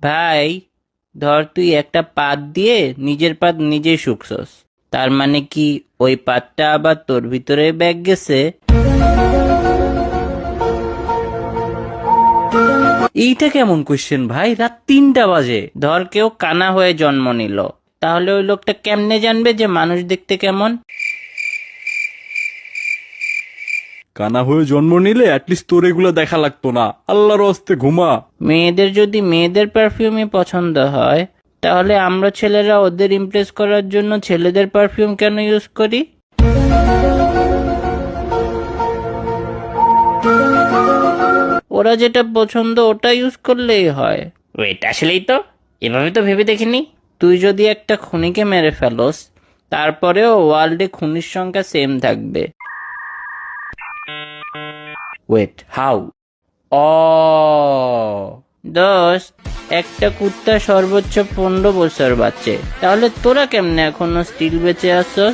ভাই ধর তুই একটা পাত দিয়ে নিজের পাত নিজেই শুকছস, তার মানে কি ওই পাতটা আবার তোর ভিতরে ব্যাগ গেছে? এইটা কেমন কোশ্চেন ভাই? রাত 3টা বাজে, ধর কেউ কানা হয়ে জন্ম নিল, তাহলে ওই লোকটা কেমনে জানবে যে মানুষ দেখতে কেমন? কানা হয়ে জন্ম নিলে অ্যাটলিস্ট তোর এগুলো দেখা লাগতো না। আল্লাহর হস্তে ঘুমা। মেয়েদের যদি মেয়েদের পারফিউমই পছন্দ হয়, তাহলে আমরা ছেলেরা ওদের ইমপ্রেস করার জন্য ছেলেদের পারফিউম কেন ইউজ করি? ওরা যেটা পছন্দ ওটা ইউজ করলেই হয়। ওয়েট, আসলেই তো, এভাবে তো ভেবে দেখিনি। তুই যদি একটা খুনিকে মেরে ফেলোস, তারপরেও ওয়ার্ল্ডে খুনির সংখ্যা সেম থাকবে। Wait, how? ও দোস্ত, একটা কুত্তা সর্বোচ্চ 15 বছর বাঁচে, তাহলে তোরা কেমনে এখনো স্টিল বেঁচে আছো?